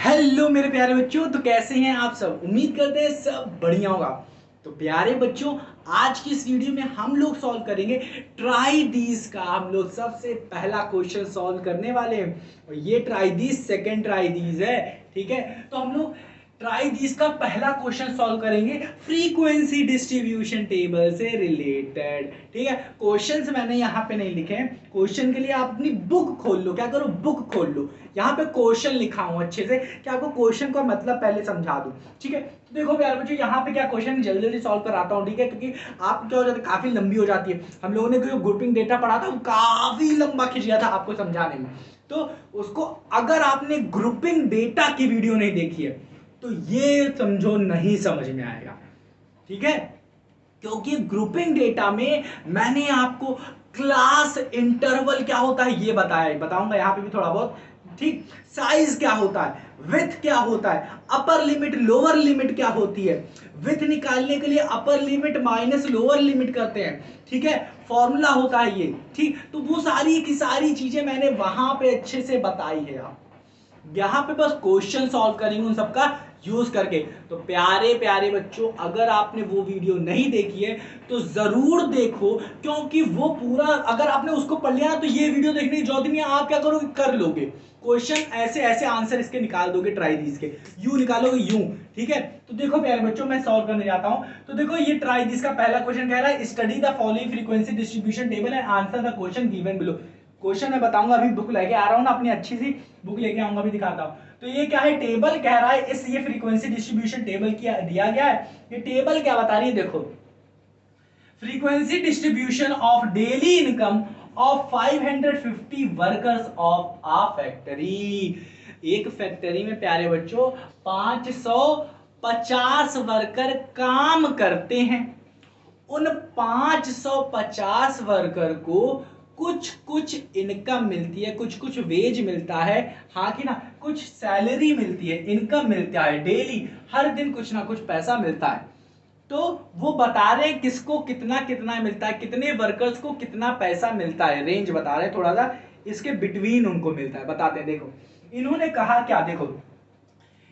Hello मेरे प्यारे बच्चों, तो कैसे हैं आप सब। उम्मीद करते हैं सब बढ़िया होगा। तो प्यारे बच्चों, आज की इस वीडियो में हम लोग सॉल्व करेंगे ट्राई दीज का। हम लोग सबसे पहला क्वेश्चन सॉल्व करने वाले हैं और ये try these second try these है। ठीक है, तो हम लोग ट्राई दीज का पहला क्वेश्चन सॉल्व करेंगे फ्रीक्वेंसी डिस्ट्रीब्यूशन टेबल से रिलेटेड। ठीक है, क्वेश्चंस मैंने यहाँ पे नहीं लिखे हैं। क्वेश्चन के लिए आप अपनी बुक खोल लो। क्या करो, बुक खोल लो। यहाँ पे क्वेश्चन लिखा हूँ अच्छे से कि आपको क्वेश्चन का मतलब पहले समझा दूं। ठीक है, तो देखो प्यारे बच्चों, यहाँ पे क्या क्वेश्चन जल्दी जल्दी सॉल्व कराता हूँ। ठीक है, क्योंकि आप क्या हो जाता है, काफी लंबी हो जाती है। हम लोगों ने जो ग्रुपिंग डेटा पढ़ा था वो काफी लंबा खिंच गया था आपको समझाने में। तो उसको अगर आपने ग्रुपिंग डेटा की वीडियो नहीं देखी है तो ये समझो नहीं समझ में आएगा। ठीक है, क्योंकि ग्रुपिंग डेटा में मैंने आपको क्लास इंटरवल क्या होता है ये बताऊंगा यहाँ पे भी थोड़ा बहुत। ठीक, साइज क्या होता है, विथ क्या होता है, अपर लिमिट लोअर लिमिट क्या होती है, विथ निकालने के लिए upper limit minus lower limit करते हैं। ठीक है, फॉर्मूला होता है ये। ठीक, तो वो सारी की सारी चीजें मैंने वहां पे अच्छे से बताई है। आप यहाँ पे बस क्वेश्चन सॉल्व करेंगे उन सबका यूज करके। तो प्यारे प्यारे बच्चों, अगर आपने वो वीडियो नहीं देखी है तो जरूर देखो, क्योंकि वो पूरा अगर आपने उसको पढ़ लिया ना तो ये वीडियो देखने की जरूरत नहीं है। आप क्या करोगे, कर लोगे क्वेश्चन, ऐसे ऐसे आंसर इसके निकाल दोगे। ट्राई दीज के यू निकालोगे यूं। ठीक है, तो देखो प्यारे बच्चों, मैं सॉल्व करने जाता हूं। तो देखो ये ट्राई दीज का पहला क्वेश्चन कह रहा है study the following frequency distribution table and answer the question given below. Question मैं बताऊंगा, अभी बुक लेके आ रहा हूं ना, अपनी अच्छी सी बुक लेके आऊंगा, अभी दिखाता हूं। तो ये क्या है, टेबल कह रहा है। इस ये फ्रीक्वेंसी डिस्ट्रीब्यूशन टेबल किया दिया गया है। ये टेबल क्या बता रही है, देखो frequency distribution of daily income of 550 workers of a factory. एक फैक्ट्री में प्यारे बच्चों 550 वर्कर काम करते हैं। उन 550 वर्कर को कुछ कुछ इनकम मिलती है, कुछ कुछ वेज मिलता है। हाँ कि ना, कुछ सैलरी मिलती है, इनकम मिलता है डेली, हर दिन कुछ ना कुछ पैसा मिलता है। तो वो बता रहे हैं किसको कितना कितना मिलता है, कितने वर्कर्स को कितना पैसा मिलता है, रेंज बता रहे हैं थोड़ा सा इसके बिटवीन उनको मिलता है, बताते हैं। देखो इन्होंने कहा क्या, देखो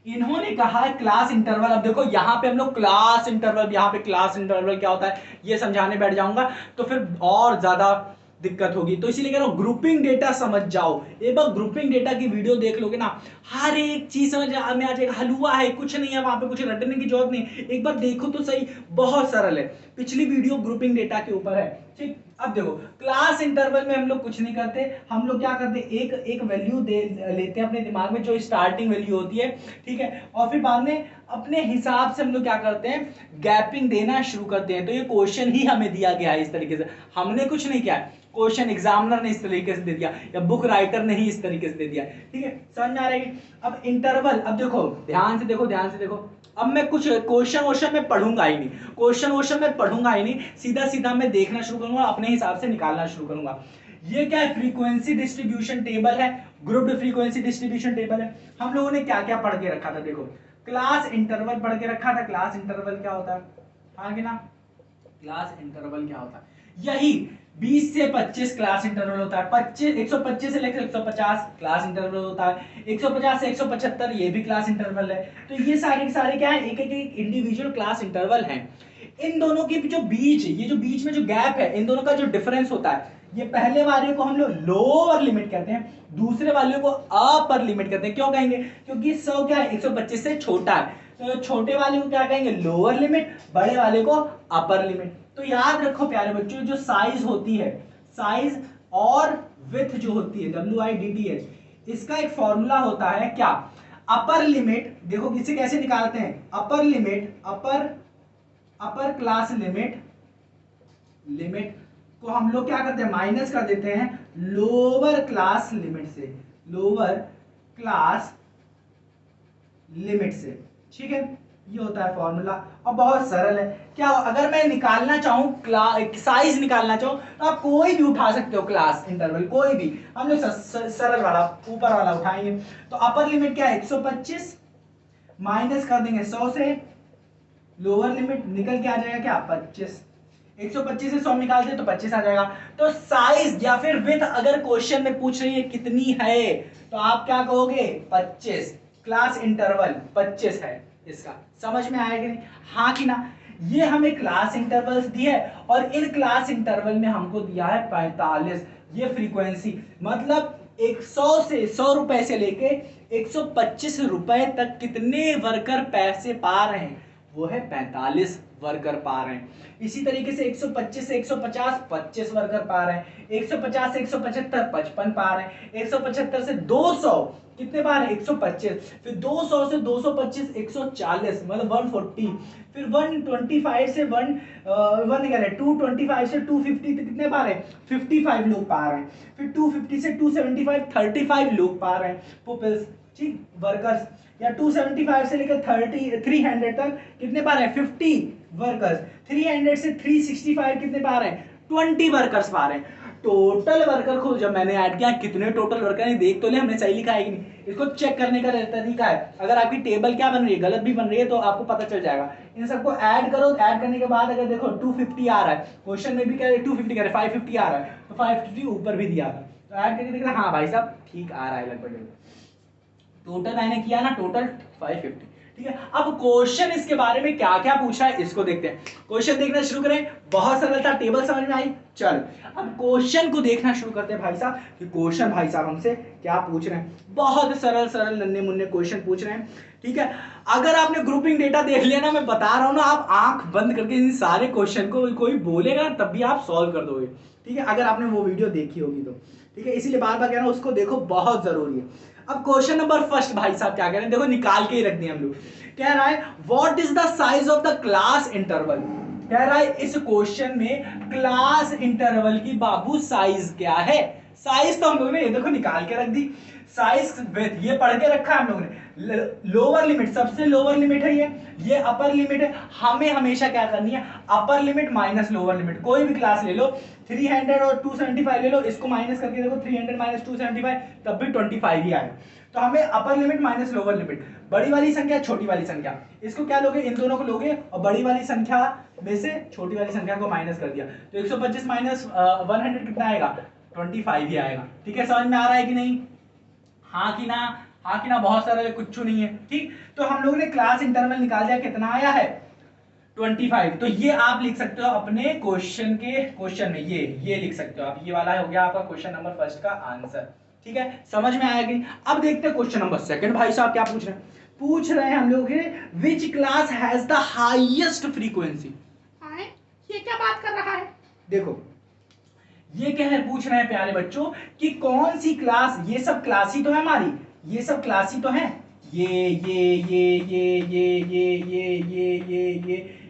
इन्होंने कहा है क्लास इंटरवल। अब देखो यहाँ पे हम लोग क्लास इंटरवल, यहाँ पे क्लास इंटरवल क्या होता है ये समझाने बैठ जाऊंगा तो फिर और ज्यादा दिक्कत होगी। तो इसीलिए कह रहा हूं ग्रुपिंग डेटा समझ जाओ। एक बार ग्रुपिंग डेटा की वीडियो देख लोगे ना, हर एक चीज समझ में आ जाएगा। हलवा है, कुछ नहीं है वहां पे, कुछ रटने की जरूरत नहीं। एक बार देखो तो सही, बहुत सरल है। पिछली वीडियो ग्रुपिंग डेटा के ऊपर है। ठीक, अब देखो क्लास इंटरवल में हम लोग कुछ नहीं करते। हम लोग क्या करते हैं, एक एक वैल्यू दे लेते हैं अपने दिमाग में, जो स्टार्टिंग वैल्यू होती है। ठीक है, और फिर बाद में अपने हिसाब से हम लोग क्या करते हैं, गैपिंग देना शुरू करते हैं। तो ये क्वेश्चन ही हमें दिया गया है इस तरीके से, हमने कुछ नहीं किया। क्वेश्चन एग्जामिनर ने इस तरीके से दे दिया या बुक राइटर ने ही इस तरीके से दे दिया। ठीक है, समझ में आ रहा है। अब इंटरवल, अब देखो ध्यान से देखो, ध्यान से देखो। अब मैं कुछ क्वेश्चन में पढ़ूंगा ही नहीं, क्वेश्चन में पढ़ूंगा ही नहीं, सीधा सीधा मैं देखना शुरू करूंगा, अपने हिसाब से निकालना शुरू करूंगा। ये क्या है, फ्रीक्वेंसी डिस्ट्रीब्यूशन टेबल है, ग्रुप्ड फ्रीक्वेंसी डिस्ट्रीब्यूशन टेबल है। हम लोगों ने क्या क्या पढ़ के रखा था, देखो क्लास इंटरवल पढ़ के रखा था। क्लास इंटरवल क्या होता है, हाँ कि ना, क्लास इंटरवल क्या होता है, यही 20 से 25 क्लास इंटरवल होता है। 125 से लेकर 150 क्लास इंटरवल होता है। 150 से 175 ये भी क्लास इंटरवल है। तो ये सारे क्या है, एक एक इंडिविजुअल क्लास इंटरवल है। इन दोनों के जो बीच, ये जो बीच में जो गैप है, इन दोनों का जो डिफरेंस होता है, ये पहले वाले को हम लोग लोअर लिमिट कहते हैं, दूसरे वाले को अपर लिमिट कहते हैं। क्यों कहेंगे, क्योंकि 100 क्या है, 125 से छोटा है। तो छोटे वाले को क्या कहेंगे, लोअर लिमिट, बड़े वाले को अपर लिमिट। तो याद रखो प्यारे बच्चों, जो साइज होती है, साइज और विथ जो होती है, WIDTH, इसका एक फॉर्मूला होता है क्या, अपर लिमिट। देखो इसे कैसे निकालते हैं, upper limit, upper class limit को हम लोग क्या करते हैं, माइनस कर देते हैं लोअर क्लास लिमिट से, लोअर क्लास लिमिट से। ठीक है, ये होता है फॉर्मूला और बहुत सरल है। क्या अगर मैं निकालना चाहूं, साइज निकालना चाहूं, तो आप कोई भी उठा सकते हो क्लास इंटरवल, कोई भी। हम लोग सरल वाला, ऊपर वाला उठाएंगे। तो अपर लिमिट क्या है, 125, माइनस कर देंगे 100 से, लोअर लिमिट निकल के आ जाएगा क्या, 25। 125 से 100 निकालते तो 25 आ जाएगा। तो साइज या फिर विड्थ अगर क्वेश्चन में पूछ रही है कितनी है, तो आप क्या कहोगे, 25। क्लास इंटरवल 25 है इसका, समझ में आया कि नहीं, हाँ कि ना। ये हमें क्लास इंटरवल्स दी है और इन क्लास इंटरवल में हमको दिया है 45। ये फ्रीक्वेंसी मतलब 100 से 100 रुपए से लेके 125 रुपए तक कितने वर्कर पैसे पा रहे हैं, वो है 45 वर्कर पा रहे हैं। इसी तरीके से 125 से 150 25 वर्कर पा रहे हैं, 150 से 175 55 पा रहे हैं, 175 से 200 कितने पा रहे हैं 125, फिर 200 से 225 140 मतलब 140, फिर 125 से 225 से 250 कितने पा रहे हैं 55 लोग पा रहे हैं, फिर 250 से 275 35 लोग पा रहे हैं पुपिल्स, ठीक वर्कर्स, या 275 से लेकर 300 तक कितने पा रहे हैं 50 वर्कर्स, 300 से 365 कितने पा रहे हैं 20 वर्कर्स पा रहे हैं। टोटल वर्कर को जब मैंने ऐड किया कितने टोटल वर्कर है देख तो ले हमने सही लिखा है कि नहीं, इसको चेक करने का तरीका है, अगर आपकी टेबल क्या बन रही है गलत भी बन रही है तो आपको पता चल जाएगा। इन सबको ऐड करो, ऐड करने के बाद अगर देखो 250 आ रहा है, क्वेश्चन में भी क्या है 250 कह रहे 550 आ रहा है, तो 550 ऊपर भी दिया था, तो ऐड करके देख रहे हाँ भाई साहब ठीक आ रहा है लगभग, टोटल मैंने किया ना टोटल 550, ठीक है। अब क्वेश्चन इसके बारे में क्या क्या पूछा है इसको देखते हैं, क्वेश्चन देखना शुरू करें, बहुत सरल था, टेबल समझ में आई, चल अब क्वेश्चन को देखना शुरू करते हैं भाई साहब कि क्वेश्चन भाई साहब हमसे क्या पूछ रहे हैं, बहुत सरल सरल नन्हे मुन्ने क्वेश्चन पूछ रहे हैं, ठीक है। अगर आपने ग्रुपिंग डेटा देख लिया ना, मैं बता रहा हूं ना, आप आंख बंद करके इन सारे क्वेश्चन को कोई बोलेगा तब भी आप सॉल्व कर दोगे, ठीक है, अगर आपने वो वीडियो देखी होगी तो, ठीक है, इसीलिए बार बार कह रहा हूं उसको देखो, बहुत जरूरी है। अब क्वेश्चन नंबर फर्स्ट भाई साहब क्या कह रहे हैं, देखो निकाल के ही रख दिए हम लोग, कह रहा है what is the size of the class interval, कह रहा है इस क्वेश्चन में क्लास इंटरवल की बाबू साइज क्या है, साइज तो हम लोगों ने ये देखो निकाल के रख दी, साइज विथ ये पढ़ के रखा है हम लोगों ने, लोअर लिमिट सबसे लोअर लिमिट है ये अपर लिमिट है, हमें हमेशा क्या करनी है upper limit minus lower limit, कोई भी क्लास ले लो 300 और 275 ले लो, इसको माइनस करके देखो 300 माइनस 275 तब भी 25 ही आएगा, तो हमें upper limit minus lower limit, बड़ी वाली संख्या छोटी वाली संख्या, इसको क्या लोगे इन दोनों को लोगे और बड़ी वाली संख्या में से छोटी वाली संख्या को माइनस कर दिया, तो 125 माइनस 100 कितना आएगा 25 ही आएगा, ठीक है, समझ में आ रहा है कि नहीं, हाँ कि ना, हाँ कि ना, बहुत सारा कुछ नहीं है, ठीक। तो हम लोगों ने क्लास इंटरवल निकाल दिया, कितना आया है 25, तो ये आप लिख सकते हो अपने क्वेश्चन में, ये लिख सकते हो आप, ये वाला हो गया आपका क्वेश्चन नंबर फर्स्ट का आंसर, ठीक है, समझ में आया कि। अब देखते हैं क्वेश्चन नंबर सेकंड, भाई साहब क्या पूछ रहे हैं हम लोग, which class has the highest frequency, ये क्या बात कर रहा है, देखो ये क्या है पूछ रहे हैं प्यारे बच्चों कि कौन सी क्लास, ये सब क्लास ही तो है हमारी, ये सब क्लास ही तो है,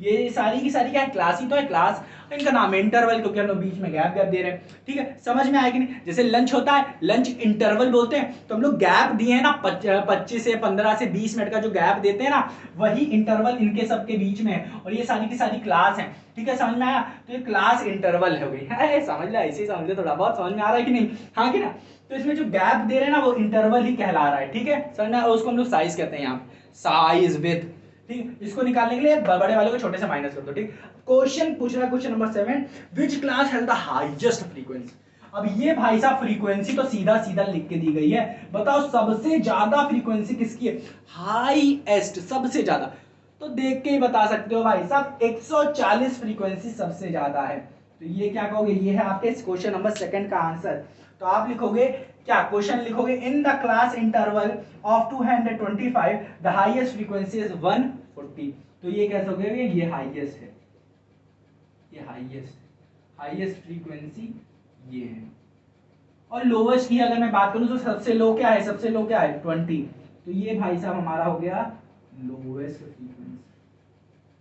ये सारी की सारी क्या है क्लास ही तो है, क्लास इनका नाम है इंटरवल, क्योंकि हम लोग बीच में गैप दे रहे हैं, ठीक है, समझ में आएगी नहीं, जैसे लंच होता है लंच इंटरवल बोलते हैं, तो हम लोग गैप दिए हैं ना 25 से 15 से 20 मिनट का जो गैप देते हैं ना, वही इंटरवल इनके सबके बीच में है, और ये सारी की सारी क्लास है, ठीक है, समझ में आया, तो ये क्लास इंटरवल हो गई है, समझ लो ऐसे ही समझ लो, थोड़ा बहुत समझ में आ रहा है कि नहीं, हाँ कि ना, तो इसमें जो गैप दे रहे हैं ना वो इंटरवल ही कहला रहा है, ठीक है, समझ में, उसको हम लोग साइज कहते हैं यहाँ साइज विथ, ठीक, इसको निकालने के लिए बड़े वाले को छोटे से माइनस कर दो, ठीक। क्वेश्चन पूछ रहा है question number 7, which class has the highest frequency, अब ये भाई साहब फ्रीक्वेंसी तो सीधा सीधा लिख के दी गई है, बताओ सबसे ज्यादा फ्रीक्वेंसी किसकी है, हाईएस्ट सबसे ज्यादा, तो देख के ही बता सकते हो भाई साहब 140 फ्रीक्वेंसी सबसे ज्यादा है, तो ये क्या कहोगे, ये है आपके क्वेश्चन नंबर सेकंड का आंसर, तो आप लिखोगे क्या, क्वेश्चन लिखोगे in the class interval of 225 the highest frequency is 140, तो ये कह सकते हो ये हाईएस्ट है, ये हाईएस्ट फ्रीक्वेंसी ये है, और लोवेस्ट की अगर मैं बात करूं तो सबसे लो क्या है, सबसे लो क्या है 20, तो ये भाई साहब हमारा हो गया लोवेस्ट फ्रीक्वेंसी,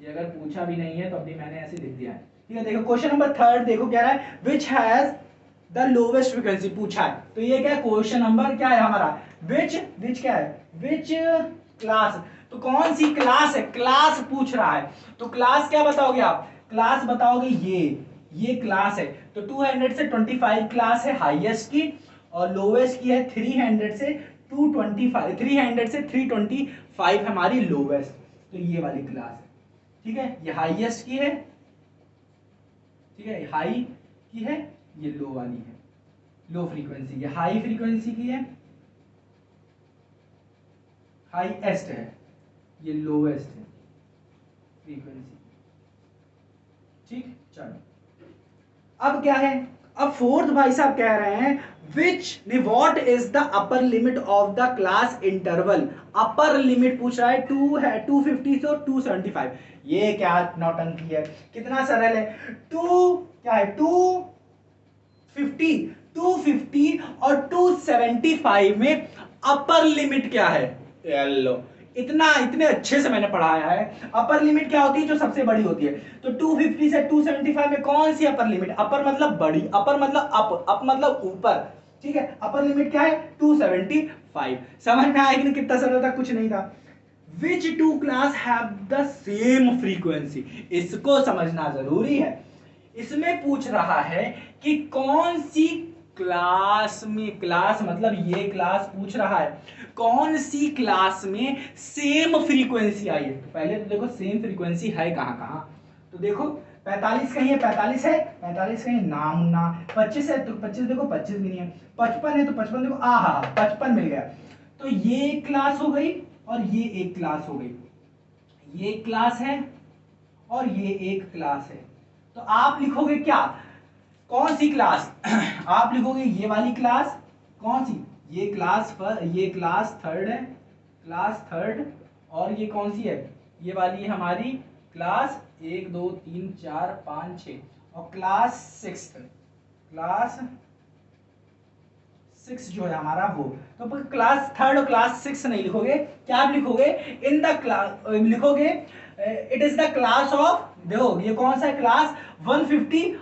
ये अगर पूछा भी नहीं है तो अभी मैंने ऐसे लिख दिया है, ठीक है। देखो क्वेश्चन नंबर थर्ड देखो क्या है, which has the lowest frequency पूछा है, तो ये क्या क्वेश्चन नंबर क्या है हमारा, विच क्या है, विच क्लास, तो कौन सी क्लास है, क्लास पूछ रहा है, तो क्लास क्या बताओगे आप, क्लास बताओगे ये क्लास है, तो 200 से 25 क्लास है हाईएस्ट की, और लोवेस्ट की है 300 से 225, 300 से 325 हमारी लोवेस्ट, तो ये वाली क्लास है, ठीक है, ये हाईएस्ट की है, ठीक है, हाई की है, ये लो वाली है, लो फ्रीक्वेंसी, ये हाई फ्रीक्वेंसी की है, हाईएस्ट है, ये लोवेस्ट है फ्रीक्वेंसी। ठीक, चलो अब क्या है, अब फोर्थ भाई साहब कह रहे हैं what is the upper limit of the class interval. Upper limit पूछ रहा है, 2 है 250 से 275। ये क्या नौटंकी है, कितना सरल है। 2 क्या है 250 और 275 में अपर लिमिट क्या है। लो इतने अच्छे से मैंने पढ़ाया है। अपर लिमिट क्या होती है, जो सबसे बड़ी होती है। तो 250 से 275 में कौन सी अपर लिमिट, अपर मतलब बड़ी, अपर मतलब अप मतलब ऊपर। ठीक है, अपर लिमिट क्या है 275। समझ में आया कि नहीं, कितना सरल था, कुछ नहीं था। Which two class have the same frequency, इसको समझना जरूरी है। इसमें पूछ रहा है कि कौन सी क्लास में, क्लास मतलब ये क्लास पूछ रहा है कौन सी क्लास में सेम फ्रीक्वेंसी आई है। तो पहले तो देखो सेम फ्रीक्वेंसी है कहां कहां, तो देखो 45 कहीं है, 45 है, 45 कहीं नाम ना, 25 है तो 25 देखो 25 भी नहीं है, 55 है तो 55 देखो, आहा 55 मिल गया। तो ये एक क्लास हो गई और ये एक क्लास हो गई, ये एक क्लास है और ये एक क्लास है। तो आप लिखोगे क्या, कौन सी क्लास आप लिखोगे ये वाली क्लास, कौन सी, ये क्लास ये क्लास थर्ड है, क्लास थर्ड, और ये कौन सी है, ये वाली हमारी क्लास 1 2 3 4 5 6, और क्लास सिक्स, क्लास 6 जो है हमारा वो। तो क्लास थर्ड और क्लास 6 नहीं लिखोगे, क्या आप लिखोगे, इन द क्लास लिखोगे it is the class of, देखो ये कौन सा है, क्लास 150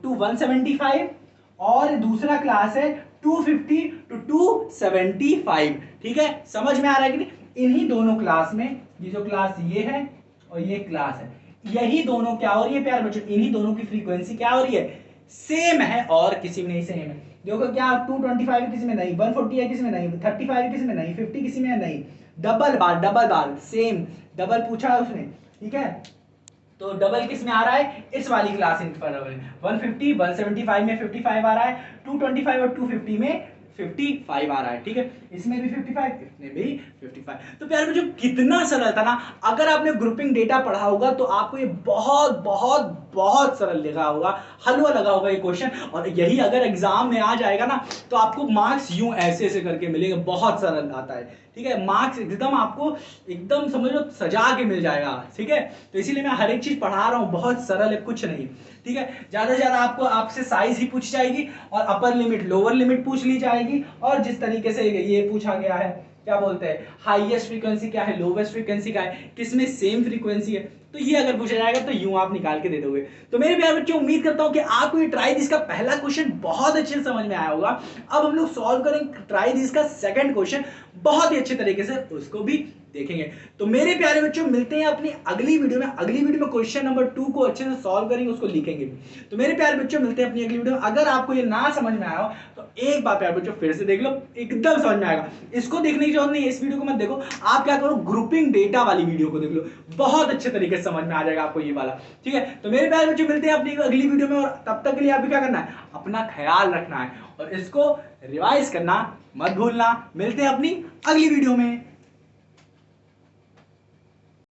टू 175, और दूसरा क्लास है 250 टू 275। ठीक है, समझ में आ रहा है कि नहीं। इन्हीं दोनों क्लास में, ये जो क्लास ये है और ये क्लास है, यही दोनों क्या हो रही है प्यारे बच्चों, इन्हीं दोनों की फ्रीक्वेंसी क्या हो रही है, सेम है और किसी में नहीं सेम है। देखो क्या 225 है किसी में नहीं, 140 है किसी में नहीं, 35 है किसी में नहीं, 50 किसी में नहीं, डबल बार सेम, डबल पूछा है उसने। ठीक है, तो डबल किस में आ रहा है, इस वाली क्लास इंटरवल 150 175 में 55 आ रहा है, 225 और 250 में 55 आ रहा है। ठीक है, इसमें भी 55, इसमें भी 55। तो प्यारे बच्चों कितना सरल था ना। अगर आपने ग्रुपिंग डेटा पढ़ा होगा तो आपको ये बहुत बहुत बहुत सरल लगा होगा, हलवा लगा होगा ये क्वेश्चन। और यही अगर एग्जाम में आ जाएगा ना तो आपको मार्क्स यूं ऐसे ऐसे करके मिलेंगे, बहुत सरल आता है। ठीक है, मार्क्स एकदम आपको एकदम समझ लो सजा के मिल जाएगा। ठीक है, तो इसीलिए मैं हर एक चीज पढ़ा रहा हूँ, बहुत सरल है, कुछ नहीं। ठीक है, ज्यादा से ज्यादा आपको आपसे साइज ही पूछ जाएगी और अपर लिमिट लोअर लिमिट पूछ ली जाएगी, और जिस तरीके से ये पूछा गया है क्या बोलते हैं, हाईएस्ट फ्रीक्वेंसी क्या है, लोवेस्ट फ्रीक्वेंसी क्या है, किसमें सेम फ्रीक्वेंसी है, तो ये अगर पूछा जाएगा तो यूं आप निकाल के दे दोगे। तो मेरे प्यारे बच्चों उम्मीद करता हूं कि आपको ये ट्राई दिस का पहला क्वेश्चन बहुत अच्छे से समझ में आया होगा। अब हम लोग सॉल्व करेंगे ट्राई दिस का सेकंड क्वेश्चन, बहुत ही अच्छे तरीके से उसको भी देखेंगे। तो मेरे प्यारे बच्चों मिलते हैं अपनी अगली वीडियो में। अगली वीडियो में क्वेश्चन नंबर 2 को अच्छे से सॉल्व करेंगे, उसको लिखेंगे। तो मेरे प्यारे बच्चों मिलते हैं अपनी अगली वीडियो में। अगर आपको ये ना समझ में आया हो तो एक बार प्यारे बच्चों फिर से देख लो, एकदम समझ में आएगा। इसको देखने की जरूरत नहीं है, इस वीडियो को मत देखो, आप क्या करो ग्रुपिंग डेटा वाली वीडियो को देख लो, बहुत अच्छे तरीके से समझ में आ जाएगा आपको ये वाला। ठीक है, तो मेरे प्यारे बच्चों मिलते हैं अपनी अगली वीडियो में, और तब तक के लिए आपको क्या करना है, अपना ख्याल रखना है और इसको रिवाइज करना मत भूलना। मिलते हैं अपनी अगली वीडियो में।